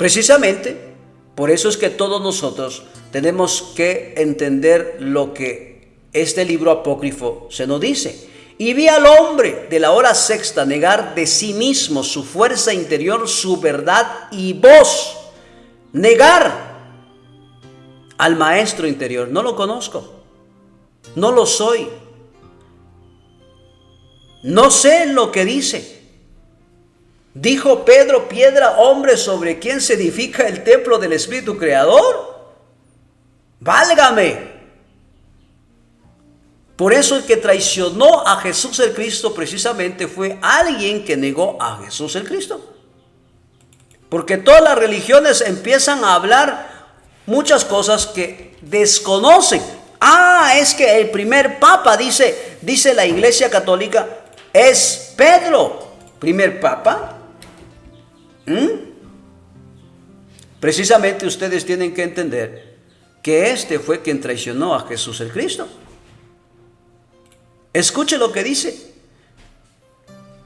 Precisamente, por eso es que todos nosotros tenemos que entender lo que este libro apócrifo se nos dice. Y vi al hombre de la hora sexta negar de sí mismo su fuerza interior, su verdad y voz. Negar al maestro interior. No lo conozco. No lo soy. No sé lo que dice. Dijo Pedro, piedra, hombre, sobre quien se edifica el templo del Espíritu Creador. Válgame. Por eso el que traicionó a Jesús el Cristo precisamente fue alguien que negó a Jesús el Cristo. Porque todas las religiones empiezan a hablar muchas cosas que desconocen. Es que el primer papa, dice la Iglesia Católica, es Pedro. ¿Primer papa? Precisamente ustedes tienen que entender que este fue quien traicionó a Jesús el Cristo. Escuche lo que dice.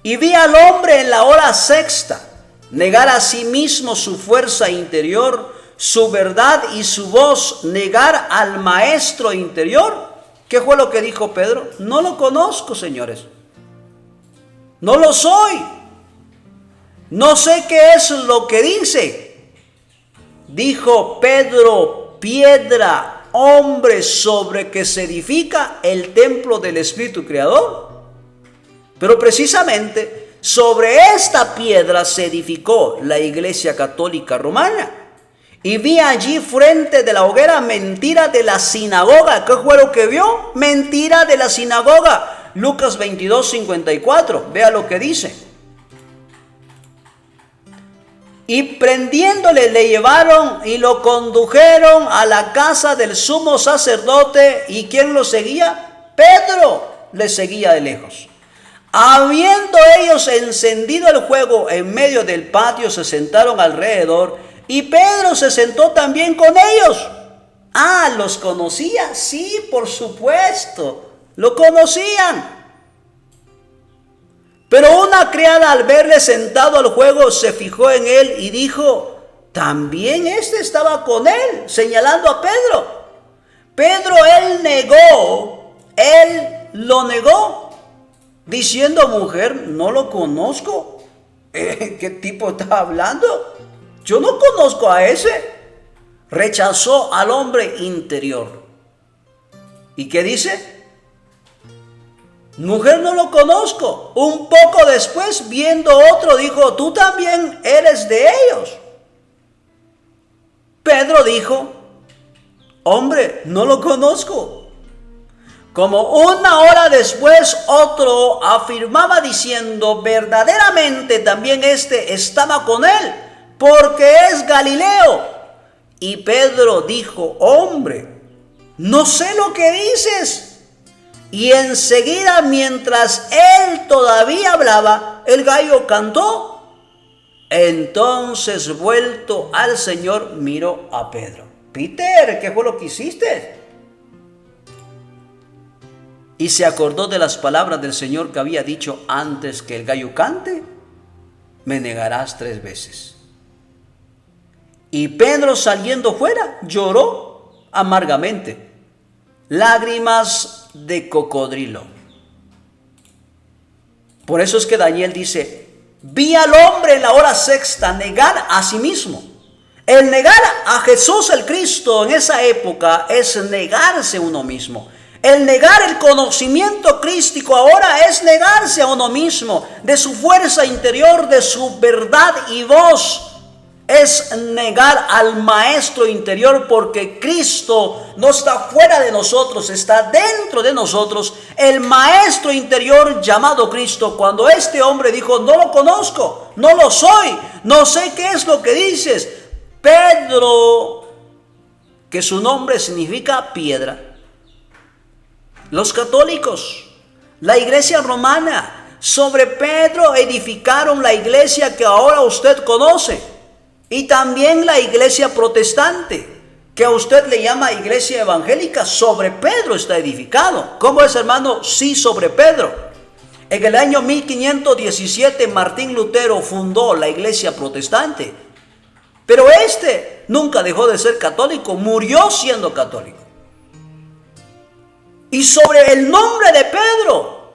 Y vi al hombre en la hora sexta negar a sí mismo su fuerza interior, su verdad y su voz, negar al maestro interior. ¿Qué fue lo que dijo Pedro? No lo conozco, señores. No lo soy. No sé qué es lo que dice. Dijo Pedro, piedra, hombre, sobre que se edifica el templo del Espíritu Creador. Pero precisamente sobre esta piedra se edificó la Iglesia Católica Romana. Y vi allí frente de la hoguera mentira de la sinagoga. ¿Qué fue lo que vio? Mentira de la sinagoga. Lucas 22:54. Vea lo que dice. Y prendiéndole le llevaron y lo condujeron a la casa del sumo sacerdote. ¿Y quién lo seguía? Pedro le seguía de lejos. Habiendo ellos encendido el fuego en medio del patio, se sentaron alrededor y Pedro se sentó también con ellos. ¿Los conocía? Sí, por supuesto, lo conocían. Pero una criada al verle sentado al fuego se fijó en él y dijo, también este estaba con él, señalando a Pedro. Pedro él lo negó, diciendo, mujer, no lo conozco. ¿Qué tipo está hablando? Yo no conozco a ese. Rechazó al hombre interior. ¿Y qué dice? Mujer, no lo conozco. Un poco después, viendo otro, dijo, tú también eres de ellos. Pedro dijo, hombre, no lo conozco. Como una hora después, otro afirmaba diciendo, verdaderamente también este estaba con él, porque es Galileo. Y Pedro dijo, hombre, no sé lo que dices. Y enseguida, mientras él todavía hablaba, el gallo cantó. Entonces, vuelto al Señor, miró a Pedro. Peter, ¿qué fue lo que hiciste? Y se acordó de las palabras del Señor que había dicho antes que el gallo cante, me negarás 3 veces. Y Pedro, saliendo fuera, lloró amargamente, lágrimas de cocodrilo. Por eso es que Daniel dice, vi al hombre en la hora sexta negar a sí mismo. El negar a Jesús el Cristo en esa época es negarse a uno mismo. El negar el conocimiento crístico ahora es negarse a uno mismo, de su fuerza interior, de su verdad y voz. Es negar al maestro interior, porque Cristo no está fuera de nosotros, está dentro de nosotros. El maestro interior llamado Cristo, cuando este hombre dijo, no lo conozco, no lo soy, no sé qué es lo que dices. Pedro, que su nombre significa piedra. Los católicos, la iglesia romana, sobre Pedro edificaron la iglesia que ahora usted conoce. Y también la iglesia protestante, que a usted le llama iglesia evangélica, sobre Pedro está edificado. ¿Cómo es, hermano? Sí, sobre Pedro. En el año 1517 Martín Lutero fundó la iglesia protestante. Pero este nunca dejó de ser católico, murió siendo católico. Y sobre el nombre de Pedro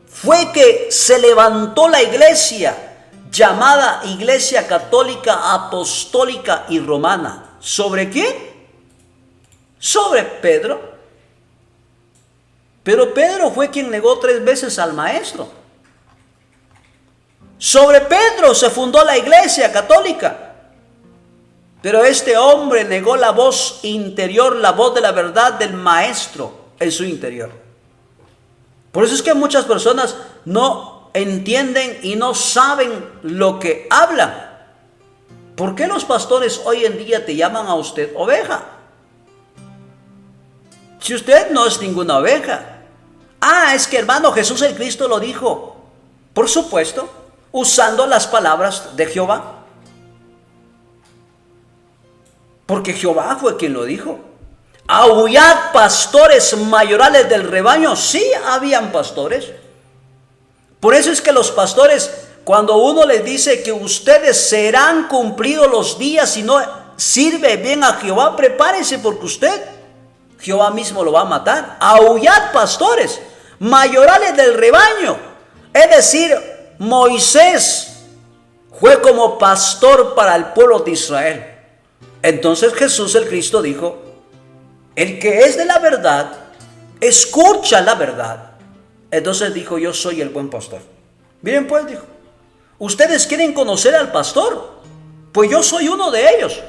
fue que se levantó la iglesia llamada Iglesia Católica Apostólica y Romana. ¿Sobre quién? Sobre Pedro. Pero Pedro fue quien negó 3 veces al maestro. Sobre Pedro se fundó la Iglesia Católica. Pero este hombre negó la voz interior, la voz de la verdad del maestro en su interior. Por eso es que muchas personas no entienden y no saben lo que hablan. ¿Por qué los pastores hoy en día te llaman a usted oveja? Si usted no es ninguna oveja. Es que hermano Jesús el Cristo lo dijo. Por supuesto, usando las palabras de Jehová. Porque Jehová fue quien lo dijo. Aullad pastores mayorales del rebaño. Sí, habían pastores. Por eso es que los pastores, cuando uno les dice que ustedes serán cumplidos los días si no sirve bien a Jehová, prepárese porque Jehová mismo lo va a matar. Aullad pastores mayorales del rebaño. Es decir, Moisés fue como pastor para el pueblo de Israel. Entonces Jesús el Cristo dijo, el que es de la verdad, escucha la verdad. Entonces dijo, yo soy el buen pastor. Miren pues, dijo, ¿ustedes quieren conocer al pastor? Pues yo soy uno de ellos.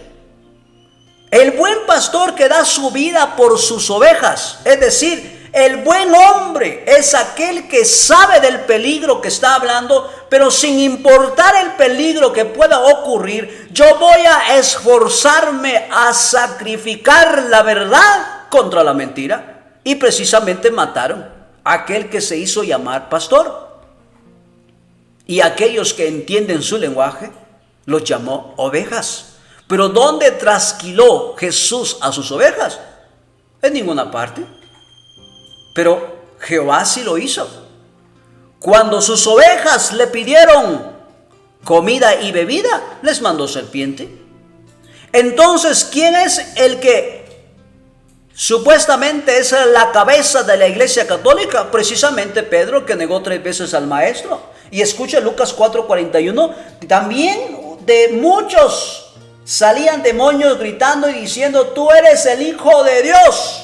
El buen pastor que da su vida por sus ovejas. Es decir, el buen hombre es aquel que sabe del peligro que está hablando, pero sin importar el peligro que pueda ocurrir, yo voy a esforzarme a sacrificar la verdad contra la mentira. Y precisamente mataron a aquel que se hizo llamar pastor. Y aquellos que entienden su lenguaje los llamó ovejas. Pero ¿dónde trasquiló Jesús a sus ovejas? En ninguna parte. Pero Jehová sí lo hizo. Cuando sus ovejas le pidieron comida y bebida, les mandó serpiente. Entonces, ¿quién es el que supuestamente es la cabeza de la Iglesia Católica? Precisamente Pedro, que negó 3 veces al maestro. Y escucha Lucas 4:41, también de muchos salían demonios gritando y diciendo, tú eres el Hijo de Dios.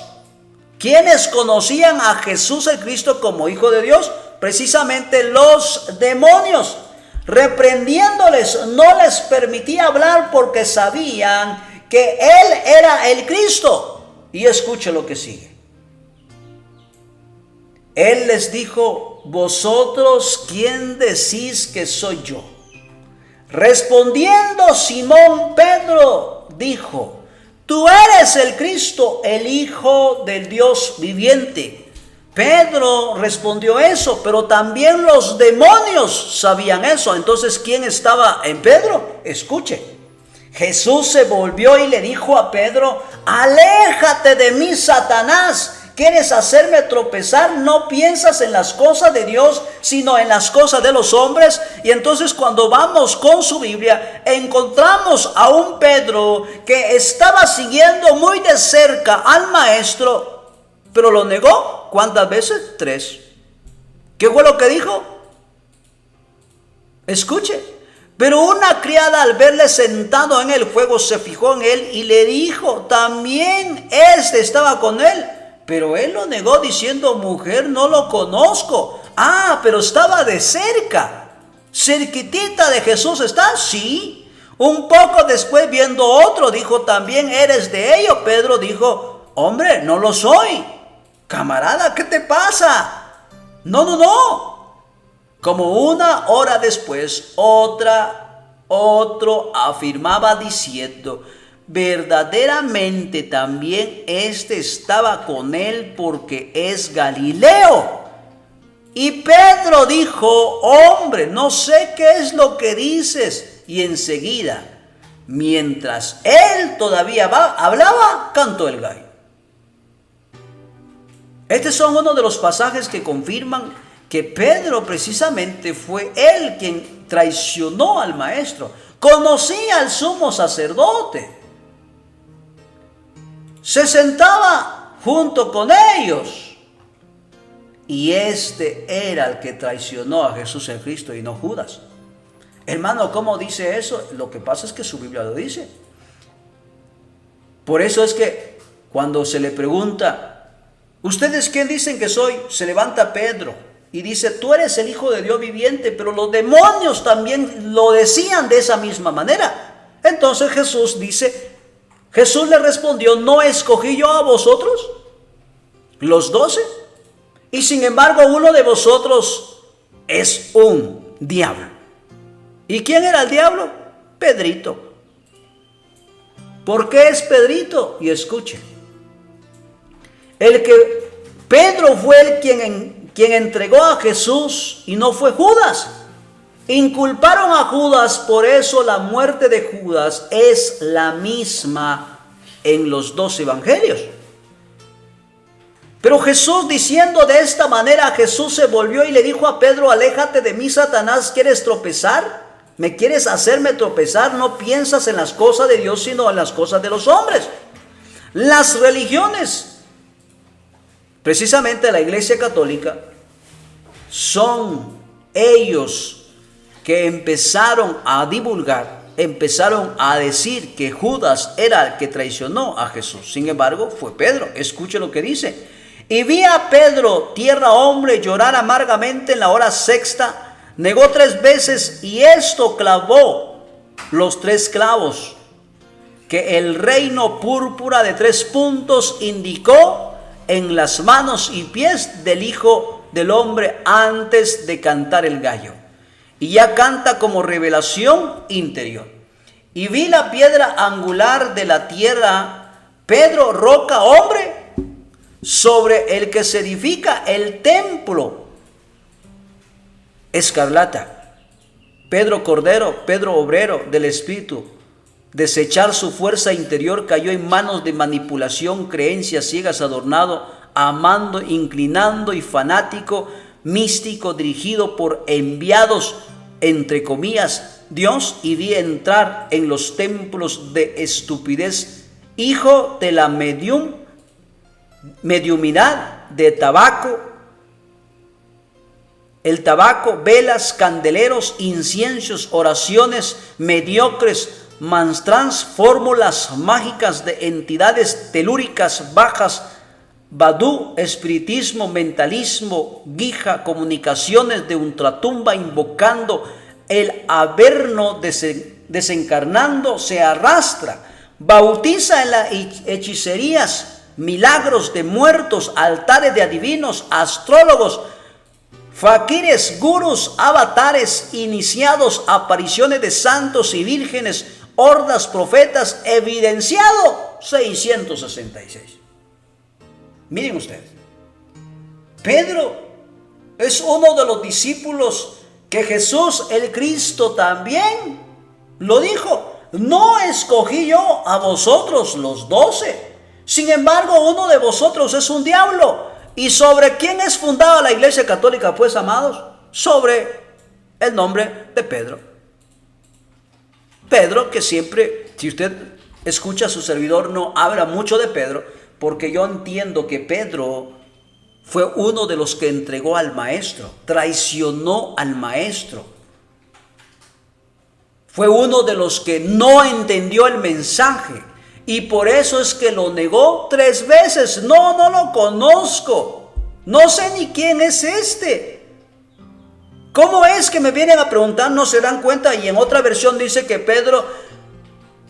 ¿Quiénes conocían a Jesús el Cristo como Hijo de Dios? Precisamente los demonios. Reprendiéndoles, no les permitía hablar porque sabían que Él era el Cristo. Y escuche lo que sigue. Él les dijo, ¿vosotros quién decís que soy yo? Respondiendo Simón Pedro dijo, tú eres el Cristo, el Hijo del Dios viviente. Pedro respondió eso, pero también los demonios sabían eso. Entonces, ¿quién estaba en Pedro? Escuche. Jesús se volvió y le dijo a Pedro, aléjate de mí, Satanás. ¿Quieres hacerme tropezar? No piensas en las cosas de Dios, sino en las cosas de los hombres. Y entonces cuando vamos con su Biblia, encontramos a un Pedro que estaba siguiendo muy de cerca al maestro, pero lo negó. ¿Cuántas veces? 3. ¿Qué fue lo que dijo? Escuche. Pero una criada al verle sentado en el fuego se fijó en él y le dijo, también este estaba con él. Pero él lo negó diciendo, mujer, no lo conozco. Pero estaba de cerca. Cerquitita de Jesús está, sí. Un poco después, viendo otro, dijo, también eres de ellos. Pedro dijo, hombre, no lo soy. Camarada, ¿qué te pasa? No. Como 1 hora después, otro afirmaba diciendo, verdaderamente también este estaba con él porque es Galileo. Y Pedro dijo, hombre, no sé qué es lo que dices. Y enseguida, mientras él todavía hablaba, cantó el gallo. Estos son uno de los pasajes que confirman que Pedro precisamente fue él quien traicionó al maestro. Conocía al sumo sacerdote. Se sentaba junto con ellos. Y este era el que traicionó a Jesús el Cristo y no Judas. Hermano, ¿cómo dice eso? Lo que pasa es que su Biblia lo dice. Por eso es que cuando se le pregunta, ¿ustedes quién dicen que soy? Se levanta Pedro y dice, tú eres el Hijo de Dios viviente, pero los demonios también lo decían de esa misma manera. Entonces Jesús le respondió, ¿no escogí yo a vosotros, los 12? Y sin embargo uno de vosotros es un diablo. ¿Y quién era el diablo? Pedrito. ¿Por qué es Pedrito? Y escuche. Pedro fue el quien entregó a Jesús y no fue Judas. Inculparon a Judas, por eso la muerte de Judas es la misma en los 2 evangelios. Pero Jesús, diciendo de esta manera, Jesús se volvió y le dijo a Pedro, aléjate de mí, Satanás, ¿quieres tropezar? ¿Me quieres hacerme tropezar? No piensas en las cosas de Dios, sino en las cosas de los hombres. Las religiones, precisamente la Iglesia Católica, son ellos que empezaron a divulgar, empezaron a decir que Judas era el que traicionó a Jesús. Sin embargo, fue Pedro. Escuche lo que dice. Y vi a Pedro, tierra hombre, llorar amargamente en la hora sexta. Negó 3 veces y esto clavó los 3 clavos que el reino púrpura de 3 puntos indicó en las manos y pies del Hijo del Hombre antes de cantar el gallo. Y ya canta como revelación interior. Y vi la piedra angular de la tierra, Pedro, roca, hombre, sobre el que se edifica el templo, escarlata. Pedro cordero, Pedro obrero del Espíritu, desechar su fuerza interior, cayó en manos de manipulación, creencias ciegas, adornado, amando, inclinando y fanático, místico, dirigido por enviados, entre comillas, Dios, y vi entrar en los templos de estupidez, hijo de la mediumidad de tabaco, el tabaco, velas, candeleros, inciensos, oraciones mediocres, mantrans, fórmulas mágicas de entidades telúricas bajas, vadú, espiritismo, mentalismo, guija, comunicaciones de ultratumba, invocando el averno, desencarnando, se arrastra, bautiza en las hechicerías, milagros de muertos, altares de adivinos, astrólogos, faquires, gurús, avatares, iniciados, apariciones de santos y vírgenes, hordas, profetas, evidenciado 666. Miren ustedes, Pedro es uno de los discípulos que Jesús el Cristo también lo dijo, no escogí yo a vosotros los 12, sin embargo uno de vosotros es un diablo. ¿Y sobre quién es fundada la Iglesia Católica, pues, amados? Sobre el nombre de Pedro. Pedro, que siempre, si usted escucha a su servidor, no habla mucho de Pedro, porque yo entiendo que Pedro fue uno de los que entregó al maestro, traicionó al maestro. Fue uno de los que no entendió el mensaje. Y por eso es que lo negó 3 veces. No lo conozco. No sé ni quién es este. ¿Cómo es que me vienen a preguntar? No se dan cuenta. Y en otra versión dice que Pedro,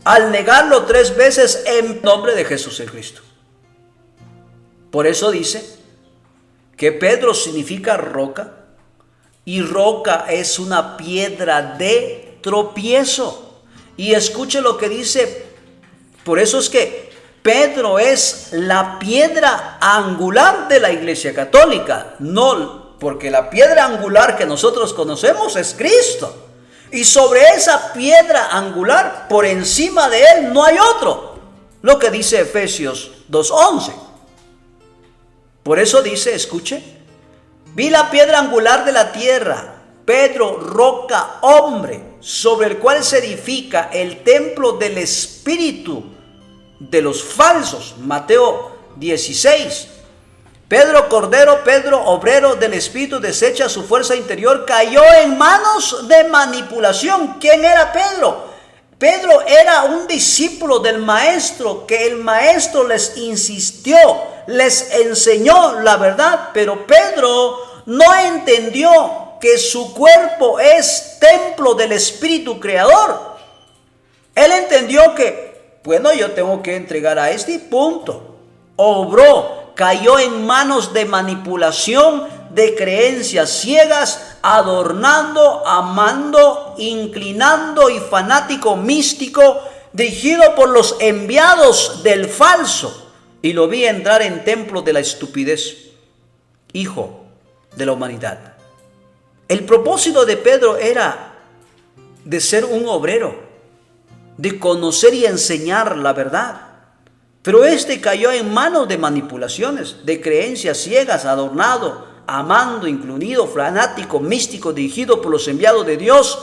al negarlo 3 veces en nombre de Jesús el Cristo. Por eso dice que Pedro significa roca. Y roca es una piedra de tropiezo. Y escuche lo que dice. Por eso es que Pedro es la piedra angular de la Iglesia Católica. No, porque la piedra angular que nosotros conocemos es Cristo. Y sobre esa piedra angular, por encima de él, no hay otro. Lo que dice Efesios 2:11. Por eso dice, escuche, vi la piedra angular de la tierra, Pedro, roca, hombre, sobre el cual se edifica el templo del espíritu de los falsos. Mateo 16. Pedro, cordero, Pedro, obrero del espíritu, desecha su fuerza interior, cayó en manos de manipulación. ¿Quién era Pedro? Pedro era un discípulo del maestro, que el maestro les insistió, les enseñó la verdad, pero Pedro no entendió que su cuerpo es templo del Espíritu Creador. Él entendió que, bueno, yo tengo que entregar a este, punto. Obró, cayó en manos de manipulación, de creencias ciegas, adornando, amando, inclinando y fanático místico, dirigido por los enviados del falso. Y lo vi entrar en templo de la estupidez, hijo de la humanidad. El propósito de Pedro era de ser un obrero, de conocer y enseñar la verdad. Pero este cayó en manos de manipulaciones, de creencias ciegas, adornado, amando, incluido, fanático, místico, dirigido por los enviados de Dios.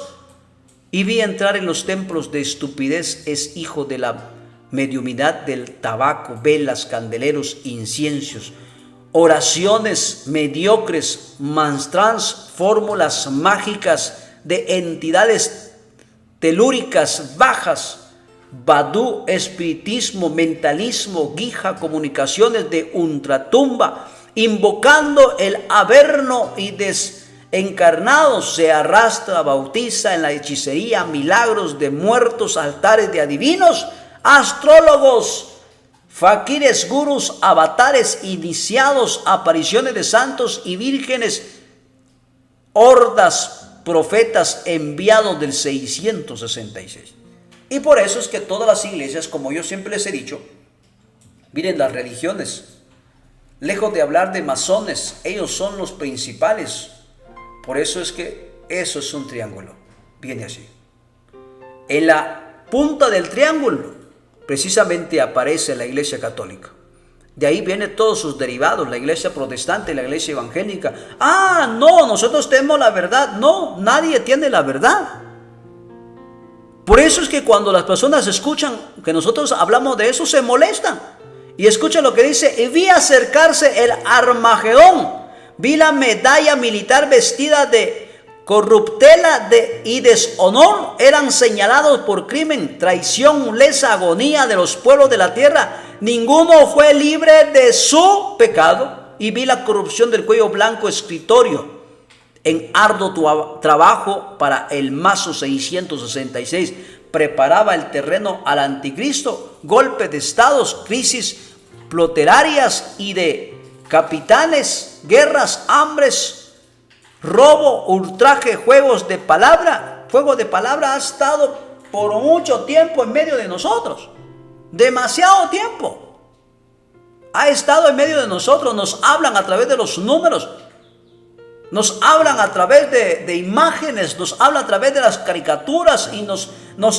Y vi entrar en los templos de estupidez, es hijo de la mediumidad del tabaco, velas, candeleros, inciensos, oraciones mediocres, mantras, fórmulas mágicas de entidades telúricas bajas, vadú, espiritismo, mentalismo, guija, comunicaciones de ultratumba, invocando el averno y desencarnado, se arrastra, bautiza en la hechicería, milagros de muertos, altares de adivinos, astrólogos, faquires, gurús, avatares, iniciados, apariciones de santos y vírgenes, hordas, profetas enviados del 666. Y por eso es que todas las iglesias, como yo siempre les he dicho, miren, las religiones, lejos de hablar de masones, ellos son los principales. Por eso es que eso es un triángulo, viene así. En la punta del triángulo precisamente aparece la iglesia católica. De ahí vienen todos sus derivados, la iglesia protestante, la iglesia evangélica. Ah, no, nosotros tenemos la verdad. No, nadie tiene la verdad. Por eso es que cuando las personas escuchan que nosotros hablamos de eso, se molestan. Y escuchen lo que dice: y vi acercarse el Armagedón. Vi la medalla militar vestida de corruptela y deshonor, eran señalados por crimen, traición, lesa, agonía de los pueblos de la tierra. Ninguno fue libre de su pecado. Y vi la corrupción del cuello blanco escritorio, en arduo trabajo para el mazo 666. Preparaba el terreno al anticristo, golpe de estados, crisis ploterarias y de capitanes, guerras, hambres, robo, ultraje, juegos de palabra. Juego de palabra ha estado por mucho tiempo en medio de nosotros. Demasiado tiempo. Ha estado en medio de nosotros. Nos hablan a través de los números. Nos hablan a través de imágenes. Nos hablan a través de las caricaturas. Y nos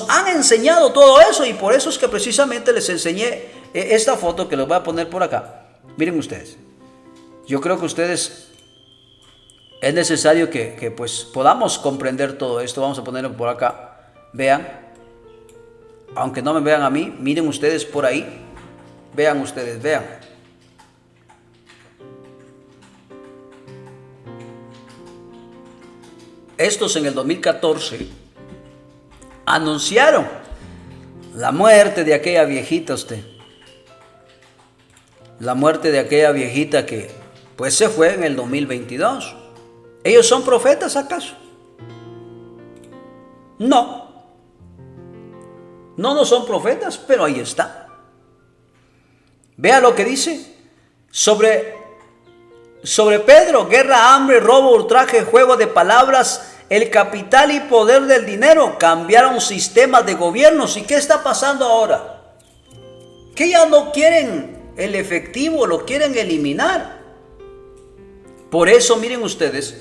han enseñado todo eso. Y por eso es que precisamente les enseñé esta foto que les voy a poner por acá. Miren ustedes. Yo creo que ustedes... es necesario que pues podamos comprender todo esto. Vamos a ponerlo por acá. Vean. Aunque no me vean a mí, miren ustedes por ahí. Vean ustedes, vean. Estos en el 2014 anunciaron la muerte de aquella viejita, la muerte de aquella viejita que pues se fue en el 2022. ¿Ellos son profetas acaso? No. No son profetas, pero ahí está. Vea lo que dice sobre Pedro: guerra, hambre, robo, ultraje, juego de palabras, el capital y poder del dinero. Cambiaron sistemas de gobiernos. ¿Y qué está pasando ahora? Que ya no quieren el efectivo, lo quieren eliminar. Por eso, miren ustedes,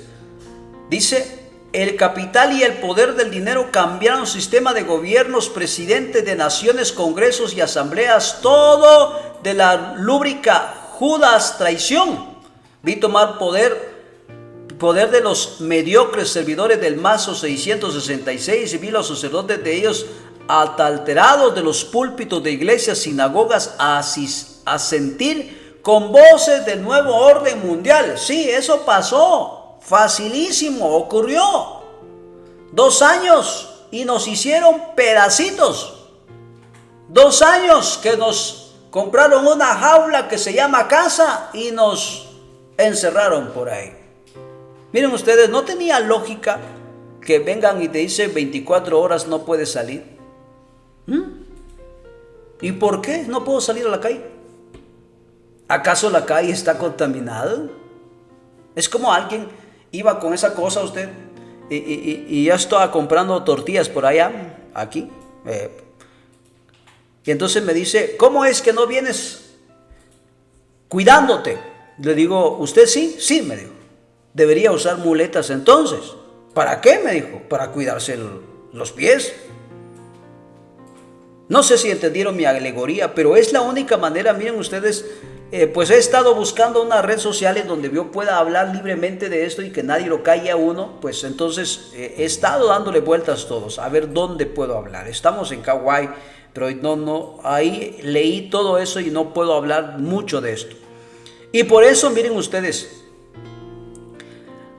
dice: el capital y el poder del dinero cambiaron sistema de gobiernos, presidentes de naciones, congresos y asambleas, todo de la lúbrica Judas traición. Vi tomar poder poder de los mediocres servidores del mazo 666, y vi los sacerdotes de ellos alterados de los púlpitos de iglesias, sinagogas, a sentir con voces del nuevo orden mundial. Sí, eso pasó, facilísimo, ocurrió. 2 años y nos hicieron pedacitos. 2 años que nos compraron una jaula que se llama casa y nos encerraron por ahí. Miren ustedes, ¿no tenía lógica que vengan y te dicen 24 horas no puedes salir? ¿Y por qué no puedo salir a la calle? ¿Acaso la calle está contaminada? Es como alguien iba con esa cosa usted y ya estaba comprando tortillas por allá, aquí. Y entonces me dice, ¿cómo es que no vienes cuidándote? Le digo, ¿usted sí? Sí, me dijo. Debería usar muletas entonces. ¿Para qué? Me dijo. Para cuidarse los pies. No sé si entendieron mi alegoría, pero es la única manera. Miren ustedes, pues he estado buscando una red social en donde yo pueda hablar libremente de esto y que nadie lo calle a uno. Pues entonces he estado dándole vueltas todos a ver dónde puedo hablar. Estamos en Kauai, pero no, ahí leí todo eso y no puedo hablar mucho de esto. Y por eso miren ustedes,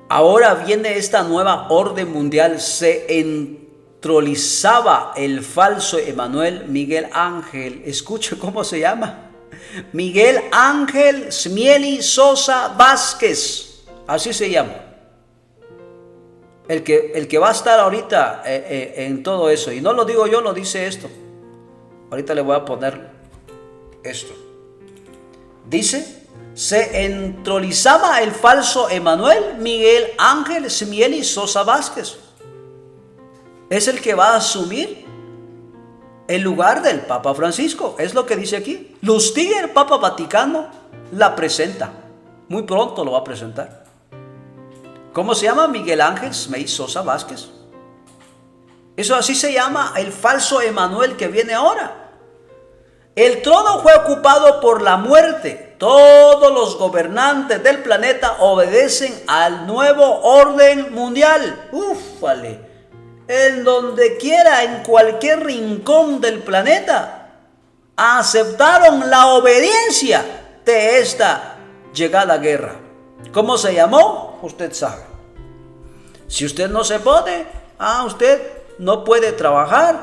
ahora viene esta nueva orden mundial. Se entrolizaba el falso Emanuel Miguel Ángel. Escuche cómo se llama. Miguel Ángel Smieli Sosa Vázquez. Así se llama. El que va a estar ahorita en todo eso. Y no lo digo yo, lo dice esto. Ahorita le voy a poner esto. Dice: se entrolizaba el falso Emanuel Miguel Ángel Smieli Sosa Vázquez. Es el que va a asumir el lugar del Papa Francisco. Es lo que dice aquí. Lustiger, Papa Vaticano, la presenta. Muy pronto lo va a presentar. ¿Cómo se llama? Miguel Ángel Smieli Sosa Vázquez. Eso así se llama el falso Emanuel que viene ahora. El trono fue ocupado por la muerte. Todos los gobernantes del planeta obedecen al nuevo orden mundial. Ufale. En donde quiera, en cualquier rincón del planeta, aceptaron la obediencia de esta llegada guerra. ¿Cómo se llamó? Usted sabe. Si usted no se pone, usted no puede trabajar,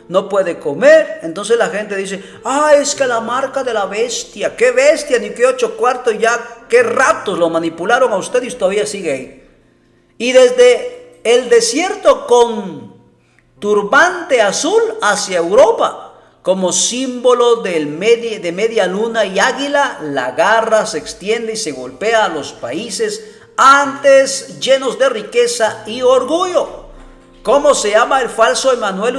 no puede comer. Entonces la gente dice, es que la marca de la bestia. ¿Qué bestia? Ni qué 8 cuartos, ya qué ratos lo manipularon a usted y todavía sigue ahí. Y desde el desierto con turbante azul hacia Europa, como símbolo de media luna y águila, la garra se extiende y se golpea a los países antes llenos de riqueza y orgullo. ¿Cómo se llama el falso Emanuel?